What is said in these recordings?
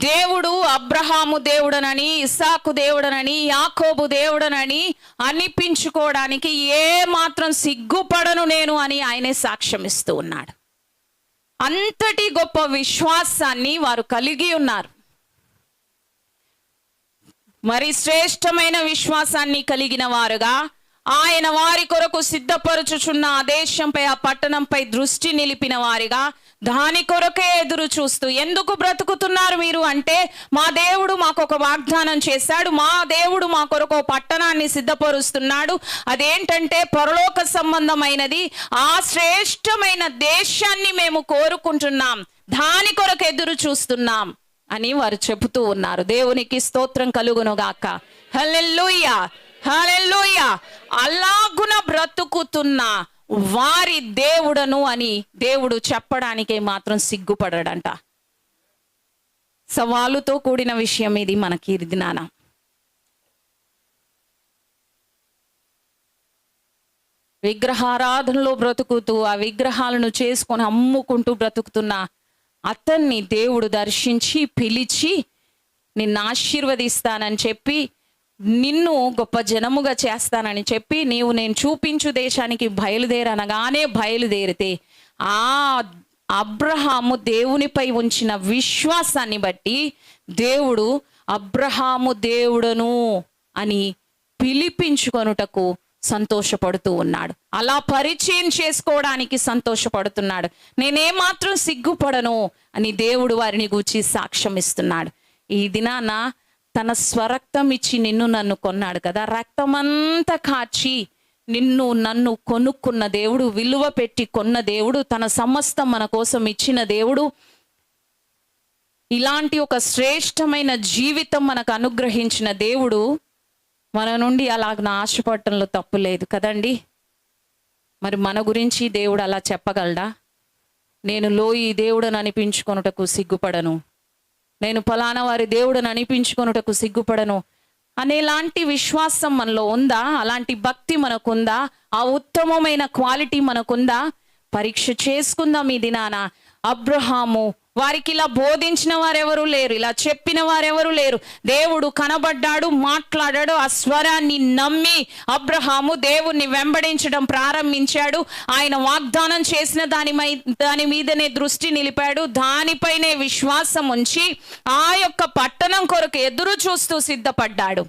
దేవుడు అబ్రహాము దేవుడనని, ఇస్సాకు దేవుడనని, యాకోబు దేవుడనని అనిపించుకోవడానికి ఏ మాత్రం సిగ్గుపడను నేను అని ఆయనే సాక్ష్యం ఇస్తూ ఉన్నాడు. అంతటి గొప్ప విశ్వాసాన్ని వారు కలిగి ఉన్నారు. మరి శ్రేష్టమైన విశ్వాసాన్ని కలిగిన వారుగా ఆయన వారి కొరకు సిద్ధపరచుచున్న ఆ దేశంపై, ఆ పట్టణంపై దృష్టి నిలిపిన వారిగా దాని కొరకే ఎదురు చూస్తూ, ఎందుకు బ్రతుకుతున్నారు మీరు అంటే, మా దేవుడు మాకు ఒక వాగ్దానం చేశాడు, మా దేవుడు మా కొరకు పట్టణాన్ని సిద్ధపరుస్తున్నాడు, అదేంటంటే పరలోక సంబంధమైనది, ఆ శ్రేష్టమైన దేశాన్ని మేము కోరుకుంటున్నాం, దాని కొరకు ఎదురు చూస్తున్నాం అని వారు చెబుతూ ఉన్నారు. దేవునికి స్తోత్రం కలుగును గాక. హల్లెలూయా, హల్లెలూయా. అలాగున బ్రతుకుతున్న వారి దేవుడను అని దేవుడు చెప్పడానికే మాత్రం సిగ్గుపడడంట. సవాలుతో కూడిన విషయం ఇది మనకి దినాన. విగ్రహారాధనలో బ్రతుకుతూ ఆ విగ్రహాలను చేసుకొని అమ్ముకుంటూ బ్రతుకుతున్న అతన్ని దేవుడు దర్శించి పిలిచి నిన్ను ఆశీర్వదిస్తానని చెప్పి, నిన్ను గొప్ప జనముగా చేస్తానని చెప్పి, నీవు నేను చూపించు దేశానికి బయలుదేరనగానే బయలుదేరితే ఆ అబ్రహాము దేవునిపై ఉంచిన విశ్వాసాన్ని బట్టి దేవుడు అబ్రహాము దేవుడను అని పిలిపించుకొనుటకు సంతోషపడుతూ ఉన్నాడు. అలా పరిచయం చేసుకోవడానికి సంతోషపడుతున్నాడు. నేనేమాత్రం సిగ్గుపడను అని దేవుడు వారిని గూర్చి సాక్ష్యం ఇస్తున్నాడు. ఈ దినాన తన స్వరక్తం ఇచ్చి నిన్ను నన్ను కొన్నాడు కదా, రక్తమంతా కాచి నిన్ను నన్ను కొనుక్కున్న దేవుడు, విలువ పెట్టి కొన్న దేవుడు, తన సమస్తం మన కోసం ఇచ్చిన దేవుడు, ఇలాంటి ఒక శ్రేష్టమైన జీవితం మనకు అనుగ్రహించిన దేవుడు మన నుండి అలాగ ఆశపడటంలో తప్పు లేదు కదండి. మరి మన గురించి దేవుడు అలా చెప్పగలడా? నేను లోయి దేవుడని అనిపించుకొనుటకు సిగ్గుపడను, నేను ఫలానా వారి దేవుడని అనిపించుకొనుటకు సిగ్గుపడను అనేలాంటి విశ్వాసం మనలో ఉందా? అలాంటి భక్తి మనకుందా? ఆ ఉత్తమమైన క్వాలిటీ మనకుందా? పరీక్ష చేసుకుందాం ఈ దినాన. అబ్రహాము వారికి ఇలా బోధించిన వారెవరు లేరు, ఇలా చెప్పిన వారెవరు లేరు. దేవుడు కనబడ్డాడు, మాట్లాడాడు. ఆ స్వరాన్ని నమ్మి అబ్రహాము దేవుణ్ణి వెంబడించడం ప్రారంభించాడు. ఆయన వాగ్దానం చేసిన దాని మీదనే దృష్టి నిలిపాడు. దానిపైనే విశ్వాసం ఉంచి ఆ యొక్క పట్టణం కొరకు ఎదురు చూస్తూ సిద్ధపడ్డాడు.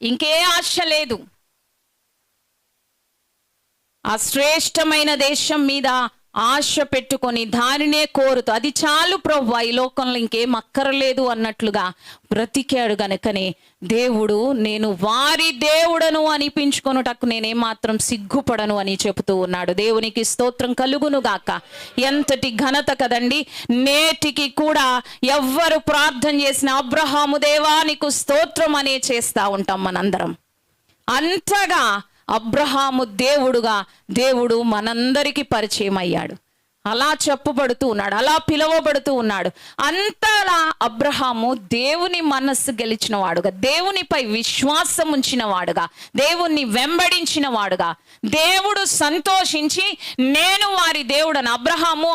ఇంకే ఆశ లేదు. ఆ శ్రేష్టమైన దేశం మీద ఆశ పెట్టుకొని దానినే కోరుతూ, అది చాలు ప్రభువా, ఈ లోకంలో ఇంకేం అక్కరలేదు అన్నట్లుగా బ్రతికాడు. గనుకనే దేవుడు నేను వారి దేవుడను అనిపించుకొనుటకు నేనేమాత్రం సిగ్గుపడను అని చెబుతూ ఉన్నాడు. దేవునికి స్తోత్రం కలుగును గాక. ఎంతటి ఘనత కదండి. నేటికి కూడా ఎవ్వరు ప్రార్థన చేసిన అబ్రహాము దేవా నీకు స్తోత్రం అనే చేస్తూ ఉంటాం మనందరం. అంతగా అబ్రహాము దేవుడుగా దేవుడు మనందరికీ పరిచయం అయ్యాడు. అలా చెప్పబడుతూ ఉన్నాడు, అలా పిలువబడుతూ ఉన్నాడు. అంతలా అబ్రహాము దేవుని మనస్సు గెలిచిన వాడుగా, దేవునిపై విశ్వాసం ఉంచిన వాడుగా, దేవుణ్ణి వెంబడించిన వాడుగా, దేవుడు సంతోషించి నేను వారి దేవుడని, అబ్రహాము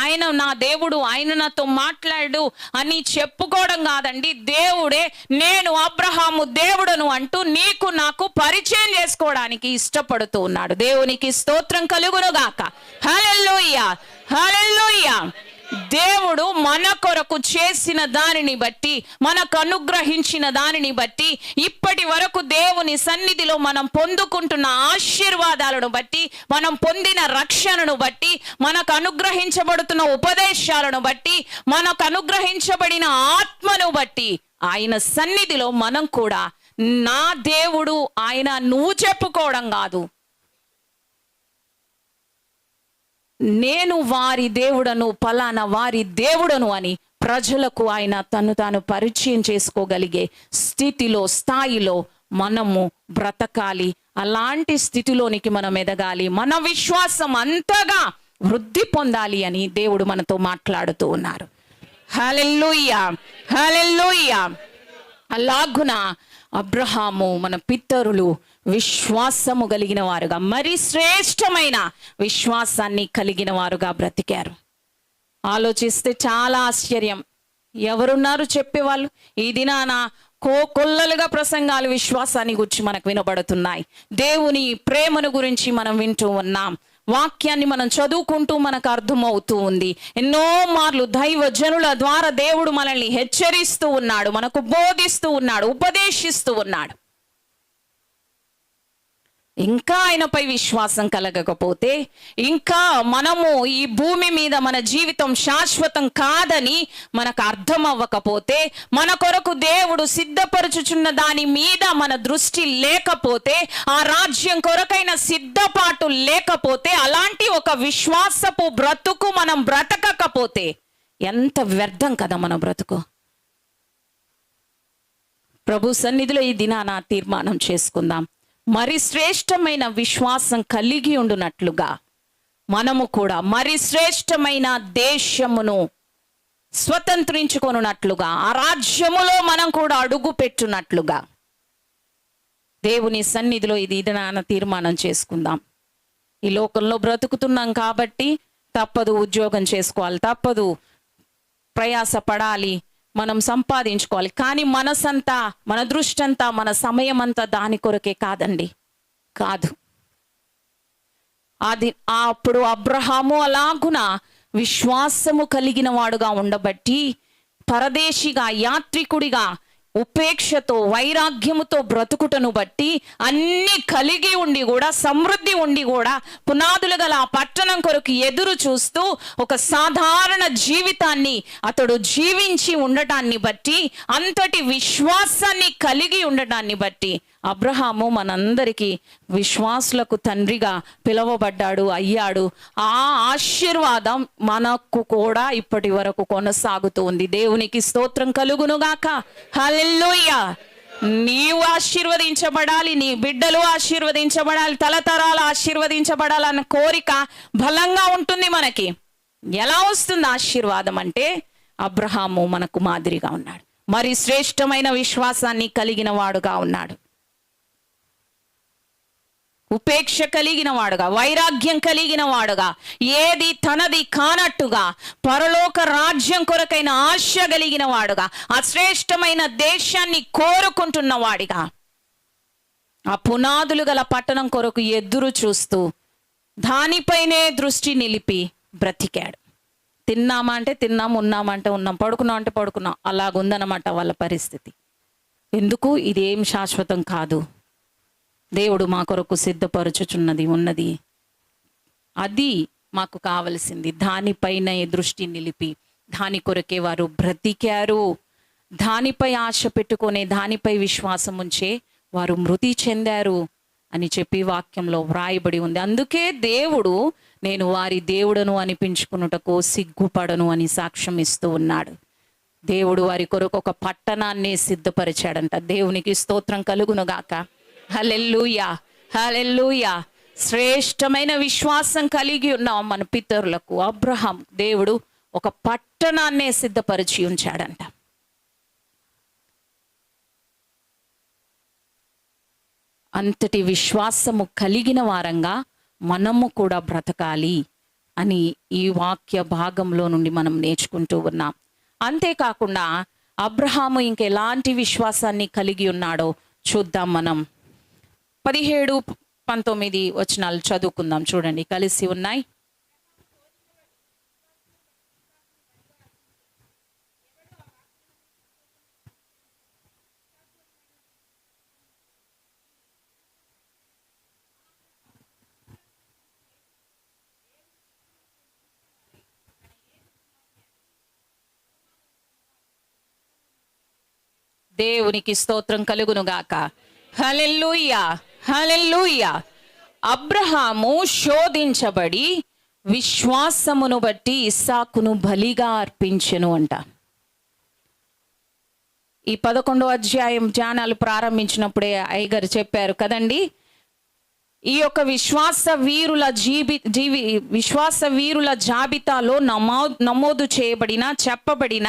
ఆయన నా దేవుడు, ఆయన నాతో మాట్లాడు అని చెప్పుకోవడం కాదండి, దేవుడే నేను అబ్రహాము దేవుడను అంటూ నీకు నాకు పరిచయం చేసుకోవడానికి ఇష్టపడుతూ ఉన్నాడు. దేవునికి స్తోత్రం కలుగును గాక. హల్లెలూయా, హల్లెలూయా. దేవుడు మన కొరకు చేసిన దానిని బట్టి, మనకు అనుగ్రహించిన దానిని బట్టి, ఇప్పటి వరకు దేవుని సన్నిధిలో మనం పొందుకుంటున్న ఆశీర్వాదాలను బట్టి, మనం పొందిన రక్షణను బట్టి, మనకు అనుగ్రహించబడుతున్న ఉపదేశాలను బట్టి, మనకు అనుగ్రహించబడిన ఆత్మను బట్టి ఆయన సన్నిధిలో మనం కూడా నా దేవుడు ఆయన నువ్వు చెప్పుకోవడం కాదు, నేను వారి దేవుడను, ఫలానా వారి దేవుడను అని ప్రజలకు ఆయన తను తాను పరిచయం చేసుకోగలిగే స్థితిలో, స్థాయిలో మనము బ్రతకాలి. అలాంటి స్థితిలోనికి మనం ఎదగాలి. మన విశ్వాసం అంతగా వృద్ధి పొందాలి అని దేవుడు మనతో మాట్లాడుతూ ఉన్నారు. హల్లెలూయా, హల్లెలూయా. అలాగున అబ్రహాము మన పితరులు విశ్వాసము కలిగిన వారుగా, మరి శ్రేష్టమైన విశ్వాసాన్ని కలిగిన వారుగా బ్రతికారు. ఆలోచిస్తే చాలా ఆశ్చర్యం. ఎవరున్నారు చెప్పేవాళ్ళు? ఈ దినాన కొల్లలుగా ప్రసంగాలు విశ్వాసాన్ని గురించి మనకు వినబడుతున్నాయి. దేవుని ప్రేమను గురించి మనం వింటూ ఉన్నాం. వాక్యాన్ని మనం చదువుకుంటూ మనకు అర్థమవుతూ ఉంది. ఎన్నో మార్లు దైవ జనుల ద్వారా దేవుడు మనల్ని హెచ్చరిస్తూ ఉన్నాడు, మనకు బోధిస్తూ ఉన్నాడు, ఉపదేశిస్తూ ఉన్నాడు. ఇంకా ఆయనపై విశ్వాసం కలగకపోతే, ఇంకా మనము ఈ భూమి మీద మన జీవితం శాశ్వతం కాదని మనకు అర్థం అవ్వకపోతే, మన కొరకు దేవుడు సిద్ధపరచుచున్న దాని మీద మన దృష్టి లేకపోతే, ఆ రాజ్యం కొరకైన సిద్ధపాటు లేకపోతే, అలాంటి ఒక విశ్వాసపు బ్రతుకు మనం బ్రతకకపోతే ఎంత వ్యర్థం కదా మన బ్రతుకు. ప్రభు సన్నిధిలో ఈ దినాన తీర్మానం చేసుకుందాం. మరి శ్రేష్టమైన విశ్వాసం కలిగి ఉండునట్లుగా మనము కూడా మరి శ్రేష్టమైన దేశమును స్వతంత్రించుకొనున్నట్లుగా, ఆ రాజ్యములో మనం కూడా అడుగు పెట్టునట్లుగా దేవుని సన్నిధిలో ఇది దినాన తీర్మానం చేసుకుందాం. ఈ లోకంలో బ్రతుకుతున్నాం కాబట్టి తప్పదు, ఉద్యోగం చేసుకోవాలి, తప్పదు, ప్రయాస పడాలి, మనం సంపాదించుకోవాలి. కానీ మనసంతా, మన దృష్టి అంతా, మన సమయం అంతా దాని కొరకే కాదండి, కాదు. అప్పుడు అబ్రహాము అలాగున విశ్వాసము కలిగిన వాడుగా ఉండబట్టి, పరదేశిగా, యాత్రికుడిగా, ఉపేక్షతో, వైరాగ్యముతో బ్రతుకుటను బట్టి, అన్ని కలిగి ఉండి కూడా, సమృద్ధి ఉండి కూడా, పునాదులు గల ఆ పట్టణం కొరకు ఎదురు చూస్తూ ఒక సాధారణ జీవితాన్ని అతడు జీవించి ఉండటాన్ని బట్టి, అంతటి విశ్వాసాన్ని కలిగి ఉండటాన్ని బట్టి అబ్రహాము మనందరికీ విశ్వాసులకు తండ్రిగా పిలువబడ్డాడు, అయ్యాడు. ఆ ఆశీర్వాదం మనకు కూడా ఇప్పటి వరకు కొనసాగుతూ ఉంది. దేవునికి స్తోత్రం కలుగునుగాక. హల్లెలూయా. నీవు ఆశీర్వదించబడాలి, నీ బిడ్డలు ఆశీర్వదించబడాలి, తలతరాలు ఆశీర్వదించబడాలన్న కోరిక బలంగా ఉంటుంది మనకి. ఎలా వస్తుంది ఆశీర్వాదం అంటే, అబ్రహాము మనకు మాదిరిగా ఉన్నాడు, మరి శ్రేష్టమైన విశ్వాసాన్ని కలిగిన వాడుగా ఉన్నాడు, ఉపేక్ష కలిగిన వాడుగా, వైరాగ్యం కలిగిన వాడుగా, ఏది తనది కానట్టుగా, పరలోక రాజ్యం కొరకైన ఆశ కలిగిన వాడుగా, ఆ శ్రేష్టమైన దేశాన్ని కోరుకుంటున్న వాడిగా, ఆ పునాదులు గల పట్టణం కొరకు ఎదురు చూస్తూ దానిపైనే దృష్టి నిలిపి బ్రతికాడు. తిన్నామా అంటే తిన్నాం, ఉన్నామా అంటే ఉన్నాం, పడుకున్నాం అంటే పడుకున్నాం, అలాగుందన్నమాట వాళ్ళ పరిస్థితి. ఎందుకు? ఇదేం శాశ్వతం కాదు, దేవుడు మా కొరకు సిద్ధపరచుచున్నది ఉన్నది, అది మాకు కావలసింది. దానిపైన దృష్టి నిలిపి దాని కొరకే వారు బ్రతికారు. దానిపై ఆశ పెట్టుకునే, దానిపై విశ్వాసం ఉంచే వారు మృతి చెందారు అని చెప్పి వాక్యంలో వ్రాయబడి ఉంది. అందుకే దేవుడు నేను వారి దేవుడను అనిపించుకున్నటకు సిగ్గుపడను అని సాక్ష్యం ఇస్తూ ఉన్నాడు. దేవుడు వారి కొరకు ఒక పట్టణాన్ని సిద్ధపరిచాడంట. దేవునికి స్తోత్రం కలుగునుగాక. హల్లెలూయా, హల్లెలూయా. శ్రేష్టమైన విశ్వాసం కలిగి ఉన్నాం మన పితరులకు. అబ్రహాం దేవుడు ఒక పట్టణాన్నే సిద్ధపరిచి ఉంచాడంట. అంతటి విశ్వాసము కలిగిన వారంగా మనము కూడా బ్రతకాలి అని ఈ వాక్య భాగంలో నుండి మనం నేర్చుకుంటూ ఉన్నాం. అంతేకాకుండా అబ్రహాము ఇంకెలాంటి విశ్వాసాన్ని కలిగి ఉన్నాడో చూద్దాం. మనం 17-19 వచనాలు చదువుకుందాం. చూడండి, కలిసి ఉన్నాయి. దేవునికి స్తోత్రం కలుగునుగాక. హల్లెలూయా, హల్లెలూయా. అబ్రహాము శోధించబడి విశ్వాసమును బట్టి ఇస్సాకును బలిగా అర్పించెను అంట. ఈ 11వ అధ్యాయం ధ్యానాలు ప్రారంభించినప్పుడే అయ్యగారు చెప్పారు కదండి, ఈ యొక్క విశ్వాస వీరుల జాబితాలో నమోదు చేయబడిన, చెప్పబడిన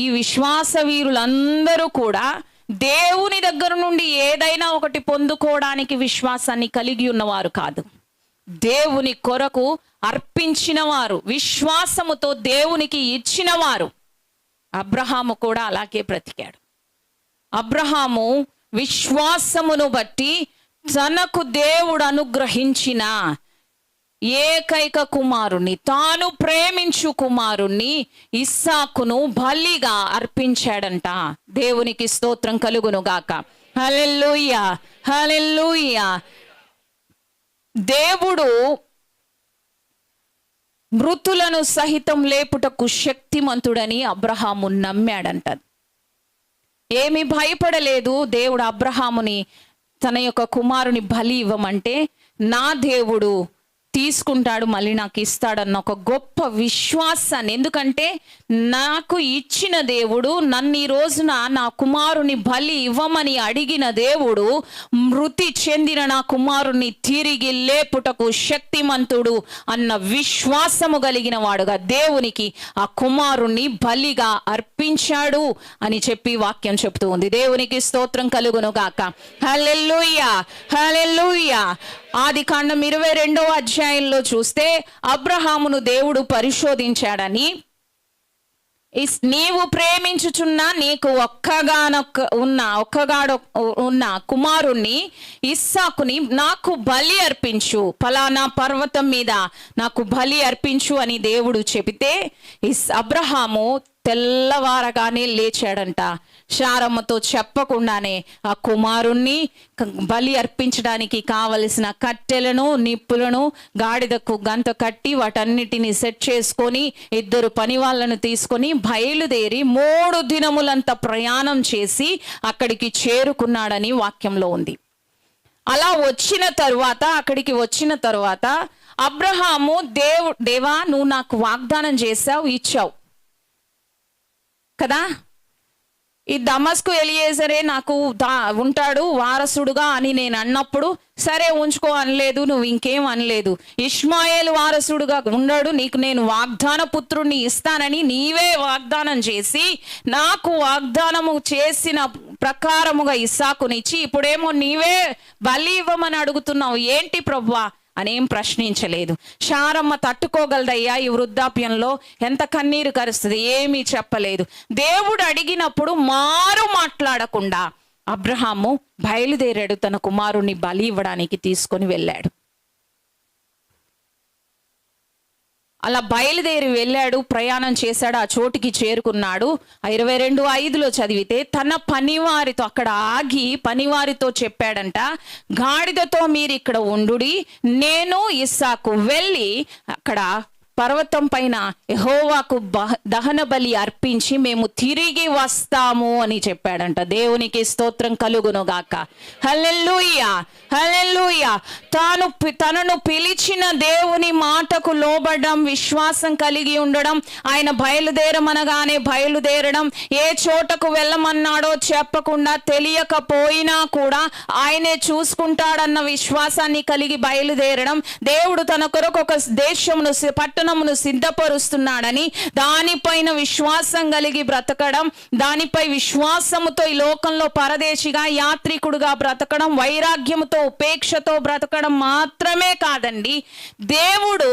ఈ విశ్వాస వీరులందరూ కూడా దేవుని దగ్గర నుండి ఏదైనా ఒకటి పొందుకోవడానికి విశ్వాసాన్ని కలిగి ఉన్నవారు కాదు. దేవుని కొరకు అర్పించిన వారు, విశ్వాసముతో దేవునికి ఇచ్చిన వారు. అబ్రహాము కూడా అలాగే బ్రతికాడు. అబ్రహాము విశ్వాసమును బట్టి తనకు దేవుడు అనుగ్రహించిన ఏకైక కుమారుణ్ణి, తాను ప్రేమించు కుమారుణ్ణి ఇస్సాకును బలిగా అర్పించాడంట. దేవునికి స్తోత్రం కలుగును గాక. హల్లెలూయా, హల్లెలూయా. దేవుడు మృతులను సహితం లేపుటకు శక్తిమంతుడని అబ్రహాము నమ్మాడంట. ఏమి భయపడలేదు. దేవుడు అబ్రహాముని తన యొక్క కుమారుని బలి ఇవ్వమంటే నా దేవుడు తీసుకుంటాడు, మళ్ళీ నాకు ఇస్తాడన్న ఒక గొప్ప విశ్వాసాన్ని, ఎందుకంటే నాకు ఇచ్చిన దేవుడు, నన్ను ఈ రోజున నా కుమారుని బలి ఇవ్వమని అడిగిన దేవుడు మృతి చెందిన నా కుమారుని తిరిగి లేపుటకు శక్తిమంతుడు అన్న విశ్వాసము కలిగిన వాడుగా దేవునికి ఆ కుమారుణ్ణి బలిగా అర్పించాడు అని చెప్పి వాక్యం చెప్తూ ఉంది. దేవునికి స్తోత్రం కలుగును గాక. హల్లెలూయా, హల్లెలూయా. ఆదికాండం 22వ అధ్యాయంలో చూస్తే అబ్రహామును దేవుడు పరిశోధించాడని, నీవు ప్రేమించుచున్న నీకు ఒక్కగాడు ఉన్న కుమారుణ్ణి ఇస్సాకుని నాకు బలి అర్పించు, ఫలానా పర్వతం మీద నాకు బలి అర్పించు అని దేవుడు చెబితే అబ్రహాము తెల్లవారగానే లేచాడంట. శారమ్మతో చెప్పకుండానే ఆ కుమారుణ్ణి బలి అర్పించడానికి కావలసిన కట్టెలను, నిప్పులను గాడిదకు గంత కట్టి వాటన్నిటిని సెట్ చేసుకొని 2 పని వాళ్ళను తీసుకొని బయలుదేరి 3 దినములంత ప్రయాణం చేసి అక్కడికి చేరుకున్నాడని వాక్యంలో ఉంది. అలా అక్కడికి వచ్చిన తరువాత అబ్రహాము దేవా నువ్వు నాకు వాగ్దానం చేశావు, ఇచ్చావు కదా, ఈ దమస్కు ఎలియేజరే నాకు ఉంటాడు వారసుడుగా అని నేను అన్నప్పుడు సరే ఉంచుకో అనలేదు, నువ్వు ఇంకేం అనలేదు. ఇష్మాయేలు వారసుడుగా ఉన్నాడు, నీకు నేను వాగ్దాన పుత్రుణ్ణి ఇస్తానని నీవే వాగ్దానం చేసి నాకు వాగ్దానము చేసిన ప్రకారముగా ఇస్సాకునిచ్చి ఇప్పుడేమో నీవే బలి ఇవ్వమని అడుగుతున్నావు, ఏంటి ప్రభువా అనేం ప్రశ్నించలేదు. శారమ్మ తట్టుకోగలదయ్యా ఈ వృద్ధాప్యంలో, ఎంత కన్నీరు కరుస్తుంది, ఏమీ చెప్పలేదు. దేవుడు అడిగినప్పుడు మాట్లాడకుండా అబ్రహాము బయలుదేరాడు, తన కుమారుణ్ణి బలి ఇవ్వడానికి తీసుకొని వెళ్ళాడు. అలా బయలుదేరి వెళ్ళాడు, ప్రయాణం చేశాడు, ఆ చోటికి చేరుకున్నాడు. 22:5 చదివితే తన పనివారితో అక్కడ ఆగి పనివారితో చెప్పాడంట, గాడిదతో మీరు ఇక్కడ ఉండుడి, నేను ఇస్సాకు వెళ్ళి అక్కడ పర్వతం పైన యెహోవాకు దహన బలి అర్పించి మేము తిరిగి వస్తాము అని చెప్పాడంట. దేవునికి స్తోత్రం కలుగును గాక. హల్లెలూయా, హల్లెలూయా. తనను పిలిచిన దేవుని మాటకు లోబడడం, విశ్వాసం కలిగి ఉండడం, ఆయన బయలుదేరమనగానే బయలుదేరడం, ఏ చోటకు వెళ్ళమన్నాడో చెప్పకుండా తెలియకపోయినా కూడా ఆయనే చూసుకుంటాడన్న విశ్వాసాన్ని కలిగి బయలుదేరడం, దేవుడు తన కొరకు ఒక దేశమును పట్టణమును సిద్ధపరుస్తున్నాడని దానిపైన విశ్వాసం కలిగి బ్రతకడం, దానిపై విశ్వాసముతో ఈ లోకంలో పరదేశిగా యాత్రికుడుగా బ్రతకడం, వైరాగ్యముతో ఉపేక్షతో బ్రతకడం మాత్రమే కాదండి, దేవుడు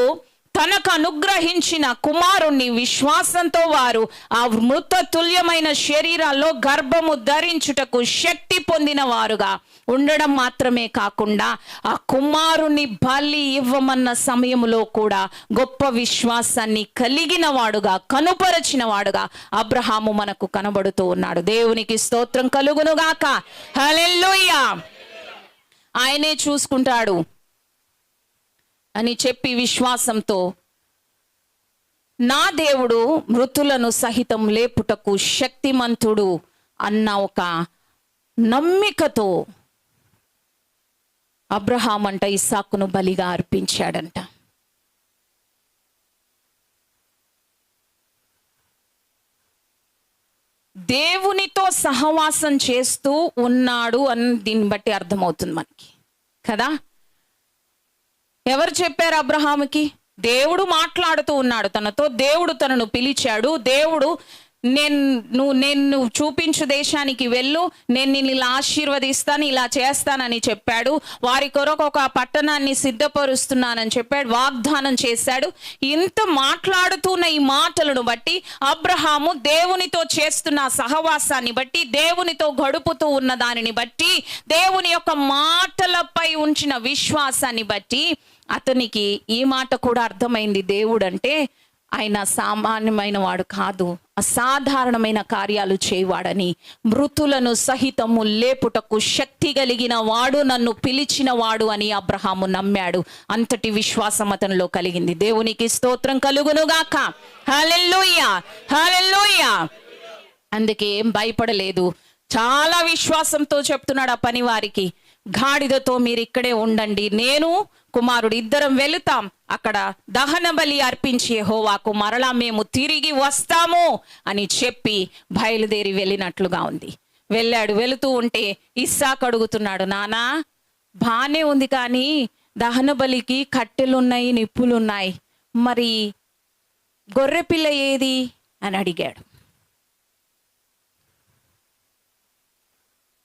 తనకు అనుగ్రహించిన కుమారుణ్ణి విశ్వాసంతో వారు ఆ మృత తుల్యమైన శరీరాల్లో గర్భము ధరించుటకు శక్తి పొందిన వారుగా ఉండడం మాత్రమే కాకుండా ఆ కుమారుని బలి ఇవ్వమన్న సమయంలో కూడా గొప్ప విశ్వాసాన్ని కలిగిన వాడుగా, కనుపరచిన వాడుగా అబ్రహాము మనకు కనబడుతూ ఉన్నాడు. దేవునికి స్తోత్రం కలుగునుగాక. హల్లెలూయా. ఆయనే చూసుకుంటాడు అని చెప్పి విశ్వాసంతో నా దేవుడు మృతులను సహితం లేపుటకు శక్తిమంతుడు అన్న ఒక నమ్మికతో అబ్రహాం అంట ఇస్సాకును బలిగా అర్పించాడంట. దేవునితో సహవాసం చేస్తూ ఉన్నాడు అని దీన్ని బట్టి అర్థమవుతుంది మనకి కదా. ఎవరు చెప్పారు అబ్రహాముకి? దేవుడు మాట్లాడుతూ ఉన్నాడు తనతో, దేవుడు తనను పిలిచాడు, దేవుడు నేను చూపించు దేశానికి వెళ్ళు, నేను నిన్ను ఇలా ఆశీర్వదిస్తాను, ఇలా చేస్తానని చెప్పాడు. వారి కొరకు ఒక పట్టణాన్ని సిద్ధపరుస్తున్నానని చెప్పాడు, వాగ్దానం చేశాడు. ఇంత మాట్లాడుతున్న ఈ మాటలను బట్టి, అబ్రహాము దేవునితో చేస్తున్న సహవాసాన్ని బట్టి, దేవునితో గడుపుతూ ఉన్న దానిని బట్టి, దేవుని యొక్క మాటలపై ఉంచిన విశ్వాసాన్ని బట్టి అతనికి ఈ మాట కూడా అర్థమైంది, దేవుడు అంటే ఆయన సామాన్యమైన వాడు కాదు, అసాధారణమైన కార్యాలు చేయవాడని. మృతులను సహితము లేపుటకు శక్తి కలిగిన వాడు, నన్ను పిలిచిన వాడు అని అబ్రహాము నమ్మాడు. అంతటి విశ్వాసం అతనిలో కలిగింది. దేవునికి స్తోత్రం కలుగునుగాక. హల్లెలూయా, హల్లెలూయా. అందుకే ఏం భయపడలేదు, చాలా విశ్వాసంతో చెప్తున్నాడు ఆ పని వారికి, గాడిదతో మీరు ఇక్కడే ఉండండి, నేను కుమారుడు ఇద్దరం వెళుతాం, అక్కడ దహన బలి అర్పించి యెహోవాకు మరలా మేము తిరిగి వస్తాము అని చెప్పి బయలుదేరి వెళ్ళినట్లుగా ఉంది. వెళ్ళాడు. వెళుతూ ఉంటే ఇస్సాకు అడుగుతున్నాడు, నానా బానే ఉంది కానీ దహన బలికి కట్టెలున్నాయి, నిప్పులున్నాయి, మరి గొర్రెపిల్ల ఏది అని అడిగాడు.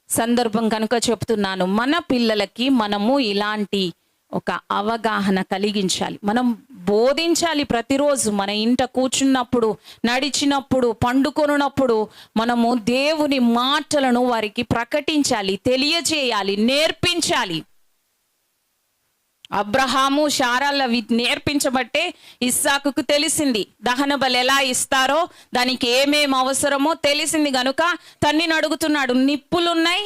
సందర్భం కనుక చెప్తున్నాను, మన పిల్లలకి మనము ఇలాంటి ఒక అవగాహన కలిగించాలి, మనం బోధించాలి. ప్రతిరోజు మన ఇంట కూర్చున్నప్పుడు, నడిచినప్పుడు, పండుకొనున్నప్పుడు మనము దేవుని మాటలను వారికి ప్రకటించాలి, తెలియజేయాలి, నేర్పించాలి. అబ్రహాము శారాల నేర్పించబట్టే ఇస్సాకుకు తెలిసింది దహన బలి ఎలా ఇస్తారో, దానికి ఏమేమి అవసరమో తెలిసింది గనుక తన్నిని అడుగుతున్నాడు, నిప్పులున్నాయి,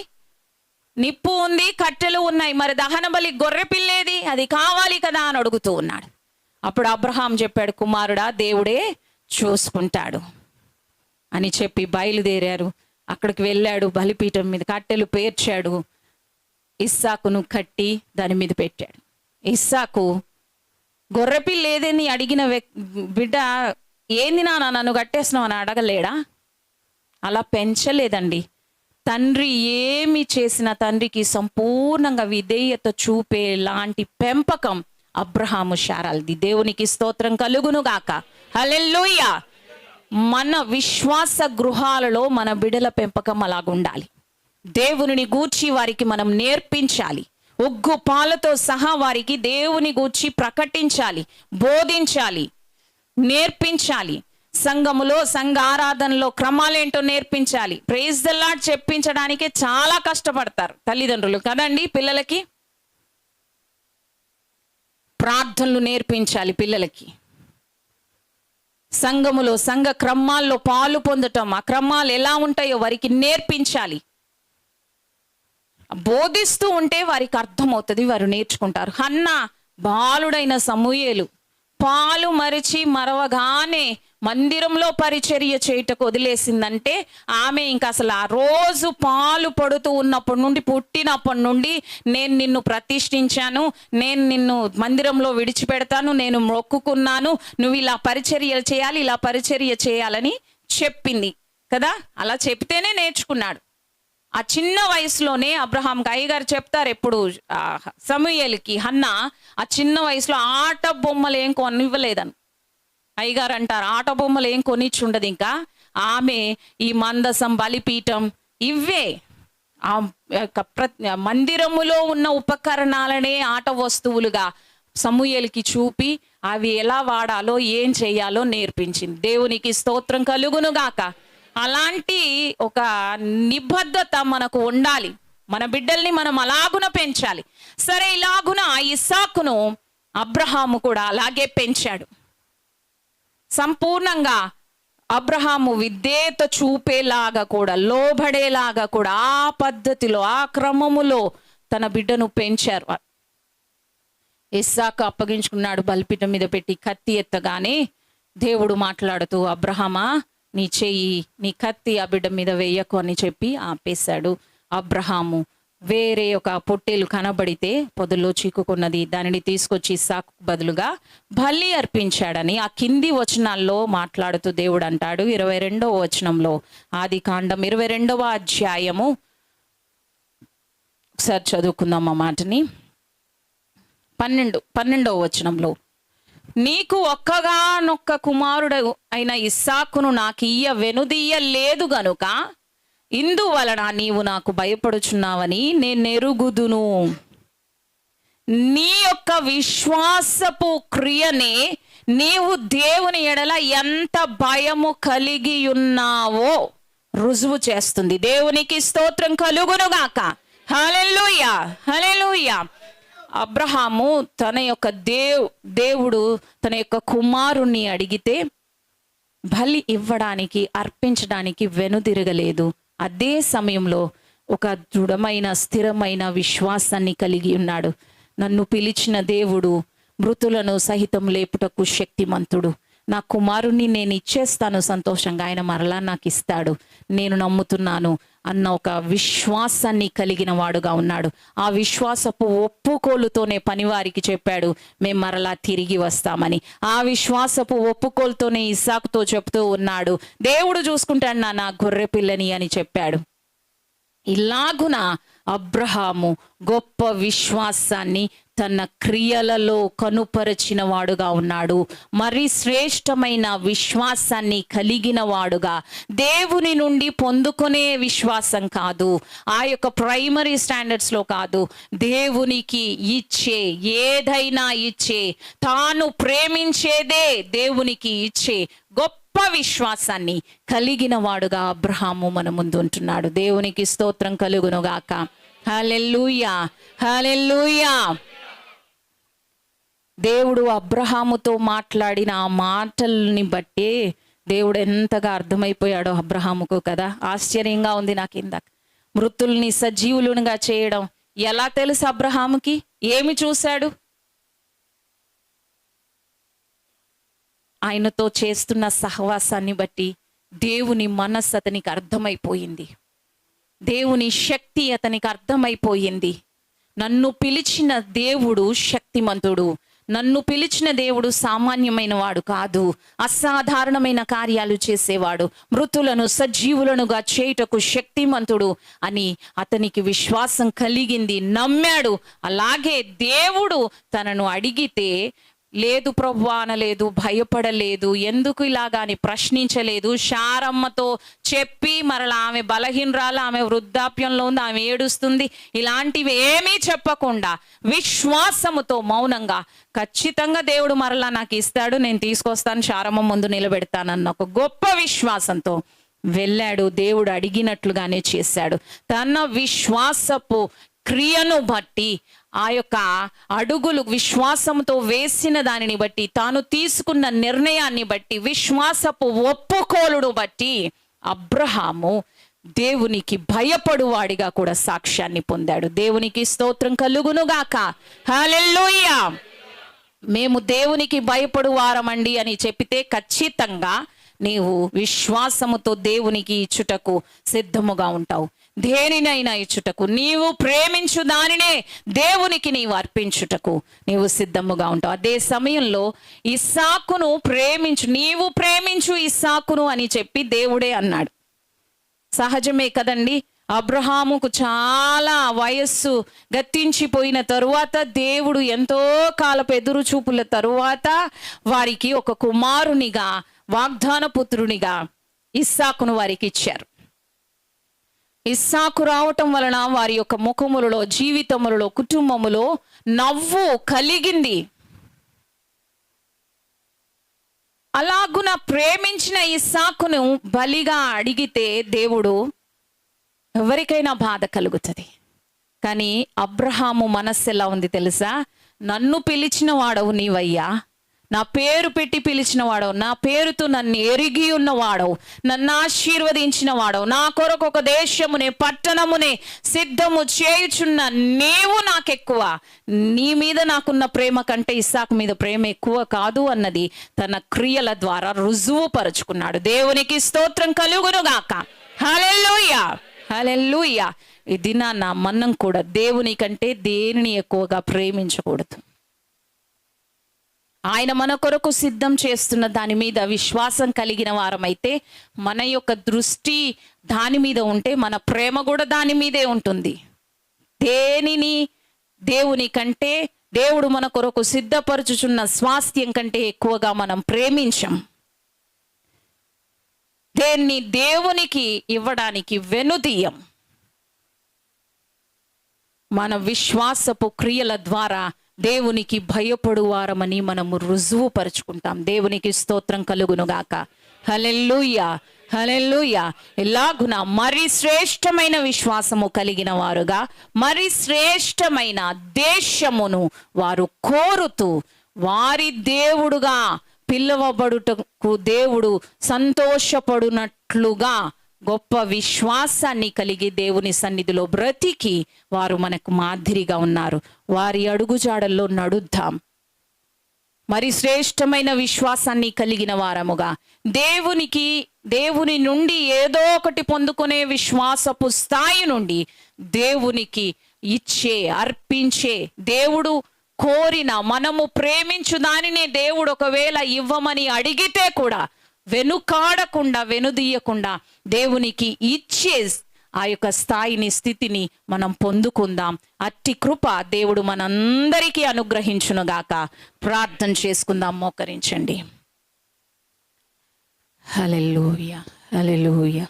నిప్పు ఉంది, కట్టెలు ఉన్నాయి, మరి దహన బలి గొర్రె పిల్లేది, అది కావాలి కదా అని అడుగుతూ ఉన్నాడు. అప్పుడు అబ్రహాం చెప్పాడు, కుమారుడా దేవుడే చూసుకుంటాడు అని చెప్పి బయలుదేరారు. అక్కడికి వెళ్ళాడు, బలిపీఠం మీద కట్టెలు పేర్చాడు, ఇస్సాకును కట్టి దాని మీద పెట్టాడు. ఇస్సాకు గొర్రెపిల్ల ఏదేని అడిగిన బిడ్డ, ఏంది నాన్న నన్ను కట్టేసినావు అని అడగలేడా? అలా పెంచలేదండి. తండ్రి ఏమి చేసిన తండ్రికి సంపూర్ణంగా విధేయత చూపే లాంటి పెంపకం అబ్రహాము శారాల్ది. దేవునికి స్తోత్రం కలుగును గాక. హల్లెలూయా. మన విశ్వాస గృహాలలో మన బిడ్డల పెంపకం అలాగుండాలి. దేవుని గూర్చి వారికి మనం నేర్పించాలి, ఉగ్గు పాలతో సహా వారికి దేవుని గూర్చి ప్రకటించాలి, బోధించాలి, నేర్పించాలి. సంఘములో, సంఘ ఆరాధనలో క్రమాలేంటో నేర్పించాలి. ప్రైజ్ ది లార్డ్ చెప్పించడానికే చాలా కష్టపడతారు తల్లిదండ్రులు కదండి. పిల్లలకి ప్రార్థనలు నేర్పించాలి, పిల్లలకి సంఘములో సంఘ క్రమాల్లో పాలు పొందటం, ఆ క్రమాలు ఎలా ఉంటాయో వారికి నేర్పించాలి. బోధిస్తూ ఉంటే వారికి అర్థమవుతుంది, వారు నేర్చుకుంటారు. హన్నా బాలుడైన సమూయేలు పాలు మరిచి మరవగానే మందిరంలో పరిచర్య చేయుటకు వదిలేసిందంటే ఆమె ఇంకా అసలు ఆ రోజు పాలు పడుతూ ఉన్నప్పటి నుండి, పుట్టినప్పటి నుండి నేను నిన్ను ప్రతిష్ఠించాను, నేను నిన్ను మందిరంలో విడిచిపెడతాను, నేను మొక్కుకున్నాను, నువ్వు ఇలా పరిచర్య చేయాలి, ఇలా పరిచర్య చేయాలని చెప్పింది కదా. అలా చెప్తేనే నేర్చుకున్నాడు. ఆ చిన్న వయసులోనే అబ్రహాంకి అయ్యగారు చెప్తారు ఎప్పుడు, సమూయేలుకి హన్నా ఆ చిన్న వయసులో ఆట బొమ్మలు ఏం కొనివ్వలేదని అయ్యగారు అంటారు. ఆట బొమ్మలు ఏం కొనిచ్చుండదు. ఇంకా ఆమె ఈ మందసం, బలిపీఠం, ఇవే ఆ మందిరములో ఉన్న ఉపకరణాలనే ఆట వస్తువులుగా సమూయేలుకి చూపి అవి ఎలా వాడాలో, ఏం చేయాలో నేర్పించింది. దేవునికి స్తోత్రం కలుగును గాక. అలాంటి ఒక నిబద్ధత మనకు ఉండాలి. మన బిడ్డల్ని మనం అలాగున పెంచాలి. సరే, ఇలాగున ఇస్సాకును అబ్రహాము కూడా అలాగే పెంచాడు. సంపూర్ణంగా అబ్రహాము విధేయత చూపేలాగా కూడా, లోబడేలాగా కూడా ఆ పద్ధతిలో, ఆ క్రమములో తన బిడ్డను పెంచారు. ఇస్సాకు అప్పగించుకున్నాడు, బలిపీఠం మీద పెట్టి కత్తి ఎత్తగానే దేవుడు మాట్లాడుతూ, అబ్రహామా నీ చెయ్యి, నీ కత్తి ఆ బిడ్డ మీద వేయకు అని చెప్పి ఆపేశాడు. అబ్రహాము వేరే ఒక పొట్టేలు కనబడితే పొదల్లో చిక్కుకున్నది, దానిని తీసుకొచ్చి ఇస్సాకు బదులుగా బలి అర్పించాడని ఆ కింది వచనాల్లో మాట్లాడుతూ దేవుడు అంటాడు. 22వ వచనంలో, ఆదికాండం 22వ అధ్యాయము, ఒకసారి చదువుకుందాం ఆ మాటని. 12వ వచనంలో, నీకు ఒక్కగానొక్క కుమారుడు అయిన ఇస్సాకును నాకు వెనుదీయలేదు గనుక ఇందువలన నీవు నాకు భయపడుచున్నావని నేనెరుగుదును. నీ యొక్క విశ్వాసపు క్రియనే నీవు దేవుని ఎడల ఎంత భయము కలిగి ఉన్నావో రుజువు చేస్తుంది. దేవునికి స్తోత్రం కలుగునుగాక. హల్లెలూయా, హల్లెలూయా. అబ్రహాము తన యొక్క దేవుడు తన యొక్క కుమారుణ్ణి అడిగితే బలి ఇవ్వడానికి, అర్పించడానికి వెనుదిరగలేదు. అదే సమయంలో ఒక దృఢమైన స్థిరమైన విశ్వాసాన్ని కలిగి ఉన్నాడు. నన్ను పిలిచిన దేవుడు మృతులను సహితం లేపుటకు శక్తిమంతుడు. నా కుమారుణ్ణి నేను ఇచ్చేస్తాను సంతోషంగా, ఆయన మరలా నాకు ఇస్తాడు, నేను నమ్ముతున్నాను అన్న ఒక విశ్వాసాన్ని కలిగిన వాడుగా ఉన్నాడు. ఆ విశ్వాసపు ఒప్పుకోలుతోనే పనివారికి చెప్పాడు, మేము మరలా తిరిగి వస్తామని. ఆ విశ్వాసపు ఒప్పుకోలుతోనే ఇస్సాకుతో చెప్తూ ఉన్నాడు, దేవుడు చూసుకుంటాడు నా గొర్రె పిల్లని అని చెప్పాడు. ఇలాగున అబ్రహాము గొప్ప విశ్వాసాన్ని తన క్రియలలో కనుపరచిన వాడుగా ఉన్నాడు. మరి శ్రేష్టమైన విశ్వాసాన్ని కలిగిన వాడుగా, దేవుని నుండి పొందుకునే విశ్వాసం కాదు, ఆ యొక్క ప్రైమరీ స్టాండర్డ్స్లో కాదు, దేవునికి ఇచ్చే, ఏదైనా ఇచ్చే, తాను ప్రేమించేదే దేవునికి ఇచ్చే గొప్ప విశ్వాసాన్ని కలిగిన వాడుగా అబ్రహాము మన ముందు ఉంటున్నాడు. దేవునికి స్తోత్రం కలుగునుగాక. హల్లెలూయా, హల్లెలూయా. దేవుడు అబ్రహాముతో మాట్లాడిన ఆ మాటల్ని బట్టి దేవుడు ఎంతగా అర్థమైపోయాడో అబ్రహాముకు కదా. ఆశ్చర్యంగా ఉంది నాకు. ఇందాక మృతుల్ని సజీవులుగా చేయడం ఎలా తెలుసు అబ్రహాముకి? ఏమి చూశాడు? ఆయనతో చేస్తున్న సహవాసాన్ని బట్టి దేవుని మనస్సు అతనికి అర్థమైపోయింది, దేవుని శక్తి అతనికి అర్థమైపోయింది. నన్ను పిలిచిన దేవుడు శక్తిమంతుడు, నన్ను పిలిచిన దేవుడు సామాన్యమైన వాడు కాదు, అసాధారణమైన కార్యాలు చేసేవాడు, మృతులను సజీవులనుగా చేయుటకు శక్తిమంతుడు అని అతనికి విశ్వాసం కలిగింది, నమ్మాడు. అలాగే దేవుడు తనను అడిగితే లేదు ప్రభువా అనలేదు, భయపడలేదు, ఎందుకు ఇలాగా అని ప్రశ్నించలేదు. శారమ్మతో చెప్పి మరలా ఆమె బలహీనరాలు, ఆమె వృద్ధాప్యంలో ఉంది, ఆమె ఏడుస్తుంది, ఇలాంటివి ఏమీ చెప్పకుండా విశ్వాసముతో మౌనంగా ఖచ్చితంగా దేవుడు మరలా నాకు ఇస్తాడు, నేను తీసుకొస్తాను, శారమ్మ ముందు నిలబెడతానన్న ఒక గొప్ప విశ్వాసంతో వెళ్ళాడు. దేవుడు అడిగినట్లుగానే చేశాడు. తన విశ్వాసపు క్రియను బట్టి, ఆ యొక్క అడుగులు విశ్వాసంతో వేసిన దానిని బట్టి, తాను తీసుకున్న నిర్ణయాన్ని బట్టి, విశ్వాసపు ఒప్పుకోలును బట్టి అబ్రహాము దేవునికి భయపడువాడిగా కూడా సాక్ష్యాన్ని పొందాడు. దేవునికి స్తోత్రం కలుగునుగాక. హల్లెలూయా. మేము దేవునికి భయపడు వారమండి అని చెప్పితే ఖచ్చితంగా నీవు విశ్వాసముతో దేవునికి ఇచ్చుటకు సిద్ధముగా ఉంటావు. దేనినైనా ఇచ్చుటకు, నీవు ప్రేమించు దానినే దేవునికి నీవు అర్పించుటకు నీవు సిద్ధముగా ఉంటావు. అదే సమయంలో ఇస్సాకును ప్రేమించు, నీవు ప్రేమించు ఇస్సాకును అని చెప్పి దేవుడే అన్నాడు. సహజమే కదండి. అబ్రహాముకు చాలా వయస్సు గతించిపోయిన తరువాత దేవుడు ఎంతో కాలపు ఎదురు చూపుల తరువాత వారికి ఒక కుమారునిగా, వాగ్దాన పుత్రునిగా ఇస్సాకును వారికి ఇచ్చారు. ఇస్సాకు రావటం వలన వారి యొక్క ముఖములలో, జీవితములలో, కుటుంబములో నవ్వు కలిగింది. అలాగున ప్రేమించిన ఇస్సాకును బలిగా అడిగితే దేవుడు, ఎవరికైనా బాధ కలుగుతుంది. కానీ అబ్రహాము మనస్సు ఎలా ఉంది తెలుసా? నన్ను పిలిచిన వాడవు నీవయ్యా, నా పేరు పెట్టి పిలిచిన వాడవు, నా పేరుతో నన్ను ఎరిగి ఉన్నవాడవు, నన్ను ఆశీర్వదించిన వాడవు, నా కొరకు ఒక దేశమునే పట్టణమునే సిద్ధము చేయుచున్న నీవు నాకెక్కువ, నీ మీద నాకున్న ప్రేమ కంటే ఇస్సాకు మీద ప్రేమ ఎక్కువ కాదు అన్నది తన క్రియల ద్వారా రుజువు పరుచుకున్నాడు. దేవునికి స్తోత్రం కలుగునుగాక. హల్లెలూయా, హల్లెలూయా. ఈ దినాన మనం కూడా దేవుని కంటే దేనిని ఎక్కువగా ప్రేమించకూడదు. ఆయన మన కొరకు సిద్ధం చేస్తున్న దాని మీద విశ్వాసం కలిగిన వారమైతే, మన యొక్క దృష్టి దాని మీద ఉంటే మన ప్రేమ కూడా దాని మీదే ఉంటుంది. దేనిని దేవుని కంటే దేవుడు మన కొరకు సిద్ధపరచుచున్న స్వాస్థ్యం కంటే ఎక్కువగా మనం ప్రేమించం. దేన్ని దేవునికి ఇవ్వడానికి వెనుదీయం. మన విశ్వాసపు క్రియల ద్వారా దేవునికి భయపడువారమని మనము రుజువుపరుచుకుంటాం. దేవునికి స్తోత్రం కలుగునుగాక. హల్లెలూయా, హల్లెలూయా. ఎలాగున మరి శ్రేష్టమైన విశ్వాసము కలిగిన వారుగా మరి శ్రేష్టమైన దేశమును వారు కోరుతూ వారి దేవుడుగా పిలువబడుటకు దేవుడు సంతోషపడునట్లుగా గొప్ప విశ్వాసాన్ని కలిగి దేవుని సన్నిధిలో బ్రతికి వారు మనకు మాదిరిగా ఉన్నారు. వారి అడుగుజాడల్లో నడుద్దాం. మరి శ్రేష్టమైన విశ్వాసాన్ని కలిగిన వారముగా దేవుని నుండి ఏదో ఒకటి పొందుకునే విశ్వాసపు స్థాయి నుండి దేవునికి ఇచ్చే, అర్పించే, దేవుడు కోరిన, మనము ప్రేమించు దానినే దేవుడు ఒకవేళ ఇవ్వమని అడిగితే కూడా వెనుకాడకుండా, వెనుదీయకుండా దేవునికి ఇచ్చే ఆ యొక్క స్థాయిని, స్థితిని మనం పొందుకుందాం. అట్టి కృప దేవుడు మనందరికీ అనుగ్రహించునుగాక. ప్రార్థన చేసుకుందాం. మోకరించండి. హల్లెలూయా, హల్లెలూయా.